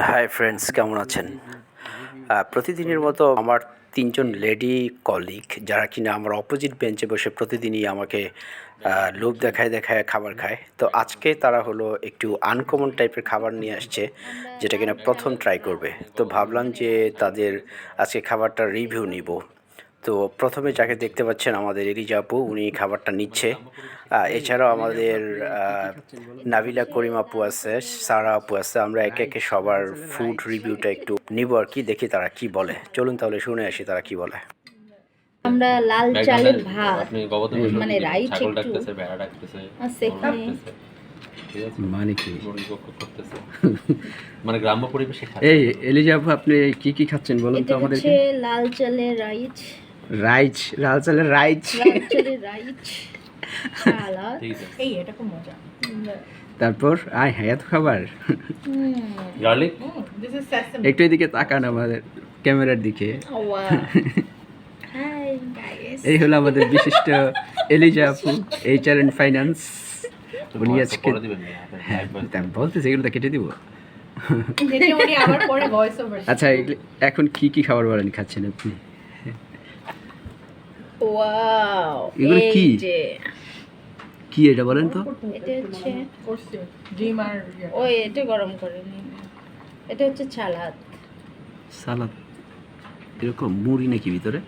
Hi friends, কেমন আছেন? প্রতিদিনের মতো আমার ৩ জন লেডি কলিগ যারা কিনা আমার অপোজিট বেঞ্চে বসে প্রতিদিনই আমাকে লোভ দেখায় দেখায় খাবার খায়। তো আজকে তারা হলো একটু আনকমন টাইপের খাবার নিয়ে আসছে, যেটা কিনা প্রথম ট্রাই করবে। তো ভাবলাম যে তাদের আজকে খাবারটার রিভিউ নিব। তো প্রথমে যাকে দেখতে পাচ্ছেন আমাদের এলিজা আপু, উনি খাবারটা নিচ্ছে। এছাড়াও আমাদের নাবিলা করিম আপু আছে, সারা আপু আছে। আমরা একে একে সবার ফুড রিভিউটা একটু নিব আর কি, দেখি তারা কি বলে। চলুন তাহলে শুনে আসি তারা কি বলে। আমরা লাল চালের ভাত মানে রাইস ছাগল একটু ডাকতেছে, ভেড়া ডাকতেছে, সেখানে মানে কি করতেছে, মানে গ্রাম্য পরিবেশে খাচ্ছে। এই এলিজা আপু, আপনি কি কি খাচ্ছেন বলুন তো এটা আমাদেরকে। হচ্ছে লাল চালের রাইস, লাল চালের রাইস, লাল চালের রাইস সালাদ। ঠিক আছে, এই এটা খুব মজা। তারপর হ্যাঁ এত খাবার। Garlic this is sesame. একটু এদিকে তাকান আমাদের ক্যামেরার দিকে। হাই গাইস, এই হলো আমাদের বিশিষ্ট এলিজা আপু, এইচআর এন্ড ফাইন্যান্স। উনি আজকে পরে দিবেন না, হ্যাঁ বলতেছে এগুলো তো কেটে দিব। যেটা উনি আবার পরে ভয়েস ওভার। আচ্ছা, এখন কি কি খাবার বলেন খাচ্ছেন আপনি? ওয়াও, এগুলো কি? এই যে কি এটা বলেন তো? এটা হচ্ছে করছে ডিম আর ওই এটা গরম করে নিন। এটা হচ্ছে সালাদ, সালাদ এরকম মুড়ি নাকি ভিতরে?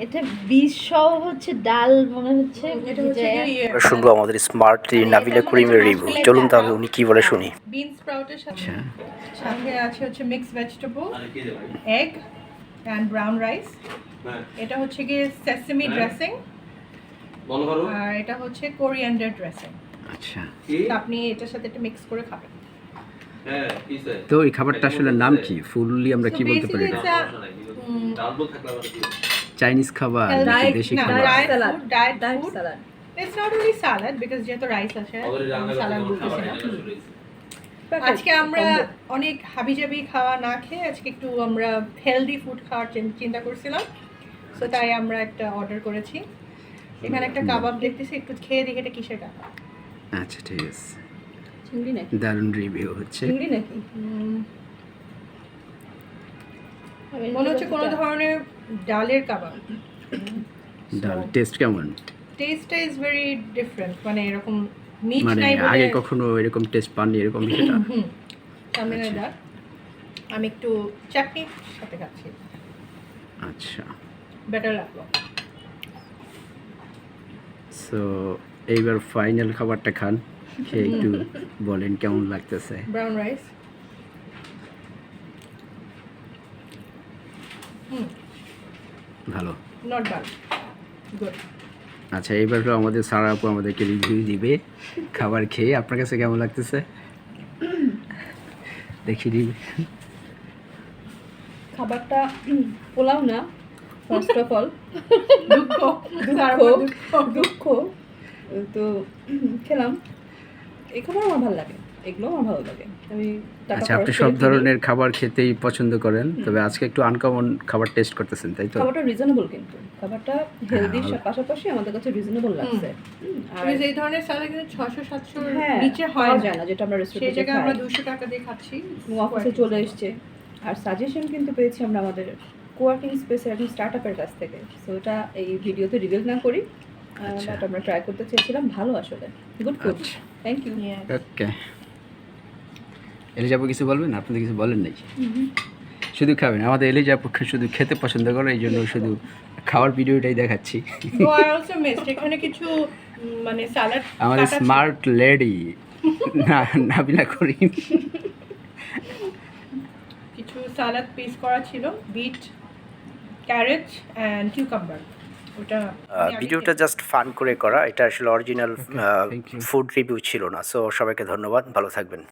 এটা বীজ সহ হচ্ছে ডাল মনে হচ্ছে। এটা হচ্ছে আমরা শুনবো আমাদের স্মার্ট নাবিলা করিমের রিভিউ। চলুন তাহলে উনি কি বলে শুনি। বিন স্প্রাউটের সাথে আচ্ছা, সঙ্গে আছে হচ্ছে mixed vegetable, egg and brown rice. এটা হচ্ছে কি সেসামি ড্রেসিং, বলো করো। আর এটা হচ্ছে কোরিয়ান্ডার ড্রেসিং। আচ্ছা। আপনি এটার সাথে এটা মিক্স করে খাবেন। হ্যাঁ কিসে তো এই খাবারটা আসলে নাম কি? ফুললি আমরা কি So বলতে পারি? basically এটা ডাল বল থাকলে আবার কি চাইনিজ খাবার নাকি দেশি খাবার? Diet food. It's not only salad because যেহেতু রাইস আছে, অলরেডি রান্না সালাদ করে বলতেছি না। খাবার আজকে আমরা অনেক হাবিজাবি খাওয়া না খেয়ে আজকে একটু আমরা হেলদি ফুড খাওয়ার চিন্তা করছিলাম। সো তাই আমরা একটা অর্ডার করেছি। এখানে একটা কাবাব দেখতেছি, একটু খেয়ে দেখি এটা কিসের কাবাব। আচ্ছা ঠিক আছে, চিংড়ি নাকি? দারুণ রিভিউ হচ্ছে। চিংড়ি নাকি? মনে হচ্ছে কোনো ধরনের ডালের কাবাব। ডাল টেস্ট কেমন? টেস্টটা ইজ ভেরি ডিফারেন্ট, মানে এরকম মিট মানে নাই বলে। আগে কখনো এরকম টেস্ট পাননি এরকম বিষয়টা? সামনে ডাল আমি একটু চাটনির সাথে খাচ্ছি, আচ্ছা, বেটার লাগলো। সো এইবার ফাইনাল খাবারটা খান, খেয়ে একটু বলেন কেমন লাগতেছে। ব্রাউন রাইস, ভালো। Not bad, good. আচ্ছা, এইবার হলো আমাদের সারা আপু আমাদেরকে রিভিউ দিবে খাবার খেয়ে। আপনার কাছে কেমন লাগতেছে দেখি দিবে। খাবারটা পোলাও না, ফার্স্ট অফ অল দুঃখ দুঃখ তো খেলাম। এই খাবার আমার ভালো লাগে, এগুলো আমার ভালো লাগে। আমি টাকা আচ্ছা, আপনি খরচ সব করে ধরনের খাবার খেতেই পছন্দ করেন, তবে আজকে একটু আনকমন খাবার টেস্ট করতেছেন, তাই তো? খাবারটা রিজনেবল, কিন্তু খাবারটা হেলদির পাশাপাশি আমাদের কাছে রিজনেবল লাগছে। আর আর এই ধরনের সালাদ কিন্তু 600-700 হ্যাঁ, নিচে হয় পাওয়া না, যায় না, যেটা আমরা সেই রেস্টুরেন্টে জায়গায় খাই। আমরা 200 টাকা দিয়ে খাচ্ছি। অফিসে চলে এসছে। আর সাজেশন কিন্তু পেয়েছি আমরা আমাদের কোয়ার্কিং স্পেসের একজন স্টার্টআপের কাছ থেকে। সো এটা এই ভিডিওতে রিভিল না করি, বাট আমরা ট্রাই করতে চেয়েছিলাম। ভালো, আসলে good food. Thank you. Okay, Eliza আপু কিছু বলবেন? আপনি তো কিছু বলেন নাই, শুধু খাবেন। আমাদের এলিজা আপু শুধু খেতে পছন্দ করে, এই জন্য শুধু খাওয়ার ভিডিওটাই দেখাচ্ছি। ও আর অলসো মিসড এখানে কিছু মানে সালাদ আমাদের স্মার্ট লেডি নাবিলা করিম। কিছু সালাদ পিস করা ছিল, বিট, ক্যারেট এন্ড কিউকাম্বার। ওটা ভিডিওটা জাস্ট ফান করে করা, এটা আসলে original thank you. Food review ছিল না। সো সবাইকে ধন্যবাদ, ভালো থাকবেন।